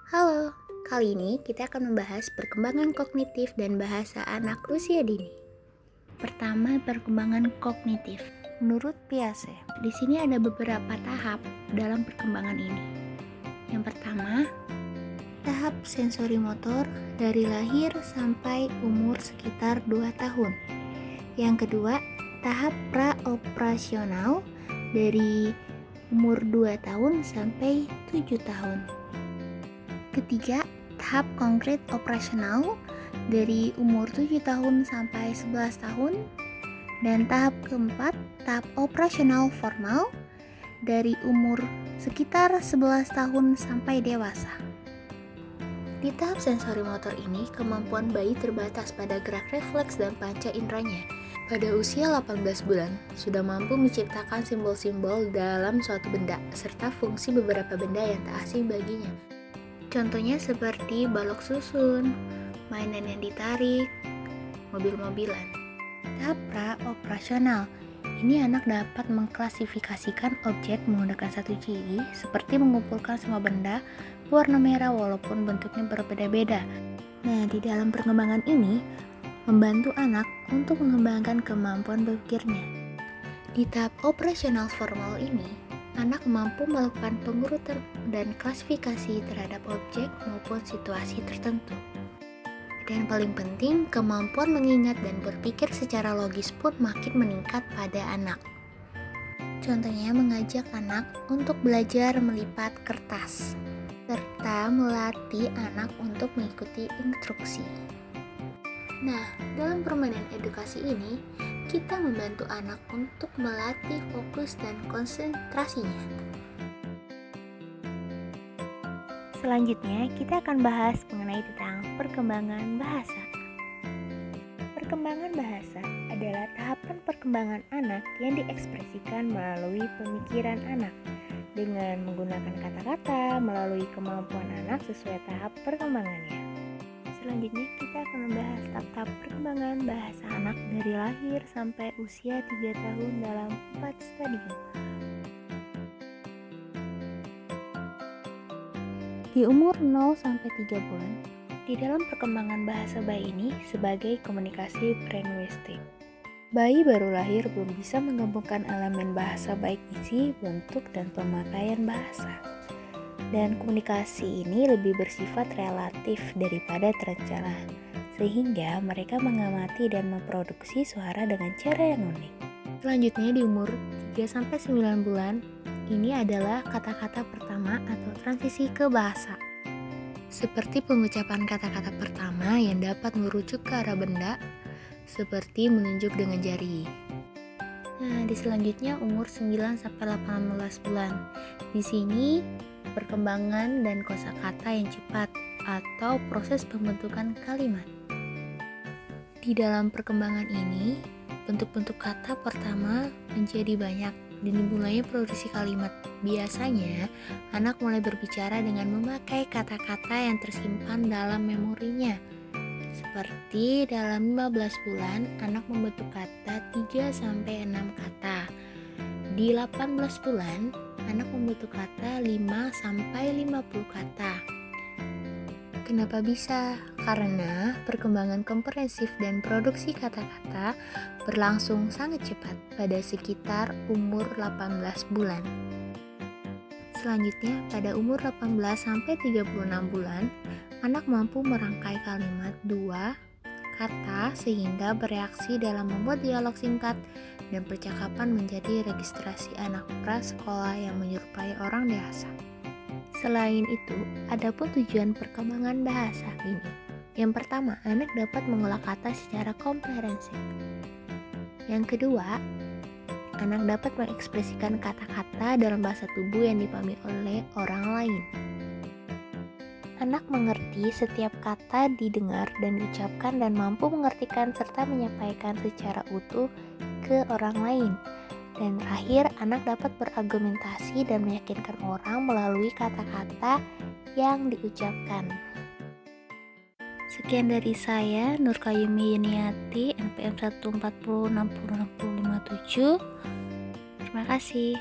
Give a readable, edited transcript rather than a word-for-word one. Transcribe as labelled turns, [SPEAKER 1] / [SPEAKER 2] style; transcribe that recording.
[SPEAKER 1] Halo, kali ini kita akan membahas perkembangan kognitif dan bahasa anak usia dini. Pertama, perkembangan kognitif. Menurut Piaget, di sini ada beberapa tahap dalam perkembangan ini. Yang pertama, tahap sensori motor dari lahir sampai umur sekitar 2 tahun. Yang kedua, tahap praoperasional dari umur 2 tahun sampai 7 tahun. Ketiga, tahap konkret operasional dari umur 7 tahun sampai 11 tahun. Dan tahap keempat, tahap operasional formal dari umur sekitar 11 tahun sampai dewasa. Di tahap sensori motor ini, kemampuan bayi terbatas pada gerak refleks dan panca inderanya. Pada usia 18 bulan, sudah mampu menciptakan simbol-simbol dalam suatu benda, serta fungsi beberapa benda yang tak asing baginya. Contohnya seperti balok susun, mainan yang ditarik, mobil-mobilan. Tahap pra-operasional. Ini anak dapat mengklasifikasikan objek menggunakan satu ciri, seperti mengumpulkan semua benda warna merah walaupun bentuknya berbeda-beda. Nah, di dalam perkembangan ini, membantu anak untuk mengembangkan kemampuan berpikirnya. Di tahap operasional formal ini, anak mampu melakukan pengurutan dan klasifikasi terhadap objek maupun situasi tertentu. Dan paling penting, kemampuan mengingat dan berpikir secara logis pun makin meningkat pada anak. Contohnya mengajak anak untuk belajar melipat kertas, serta melatih anak untuk mengikuti instruksi. Nah, dalam permainan edukasi ini, kita membantu anak untuk melatih fokus dan konsentrasinya. Selanjutnya, kita akan bahas mengenai tentang perkembangan bahasa. Perkembangan bahasa adalah tahapan perkembangan anak yang diekspresikan melalui pemikiran anak dengan menggunakan kata-kata melalui kemampuan anak sesuai tahap perkembangannya. Selanjutnya kita akan membahas tahap perkembangan bahasa anak dari lahir sampai usia 3 tahun dalam 4 stadium. Di umur 0 sampai 3 bulan, di dalam perkembangan bahasa bayi ini sebagai komunikasi prelinguistik. Bayi baru lahir belum bisa menggabungkan elemen bahasa baik isi, bentuk, dan pemakaian bahasa. Dan komunikasi ini lebih bersifat relatif daripada terencana, sehingga mereka mengamati dan memproduksi suara dengan cara yang unik. Selanjutnya di umur 3-9 bulan, ini adalah kata-kata pertama atau transisi ke bahasa. Seperti pengucapan kata-kata pertama yang dapat merujuk ke arah benda, seperti menunjuk dengan jari. Nah, di selanjutnya umur 9-18 bulan. Di sini perkembangan dan kosakata yang cepat atau proses pembentukan kalimat. Di dalam perkembangan ini, bentuk-bentuk kata pertama menjadi banyak dan dimulainya produksi kalimat. Biasanya, anak mulai berbicara dengan memakai kata-kata yang tersimpan dalam memorinya. Seperti dalam 15 bulan, anak membentuk kata 3-6 kata. Di 18 bulan, anak membentuk kata 5-50 kata. Kenapa bisa? Karena perkembangan komprehensif dan produksi kata-kata berlangsung sangat cepat pada sekitar umur 18 bulan. Selanjutnya, pada umur 18-36 bulan, anak mampu merangkai kalimat 2 kata sehingga bereaksi dalam membuat dialog singkat dan percakapan menjadi registrasi anak prasekolah yang menyerupai orang dewasa. Selain itu, ada pun tujuan perkembangan bahasa ini. Yang pertama, anak dapat mengolah kata secara komprehensif. Yang kedua, anak dapat mengekspresikan kata-kata dalam bahasa tubuh yang dipahami oleh orang lain. Anak mengerti setiap kata didengar dan diucapkan dan mampu mengartikan serta menyampaikan secara utuh ke orang lain. Dan terakhir, anak dapat berargumentasi dan meyakinkan orang melalui kata-kata yang diucapkan. Sekian dari saya, Nurkayumi Yuniati, NPM 140606057. Terima kasih.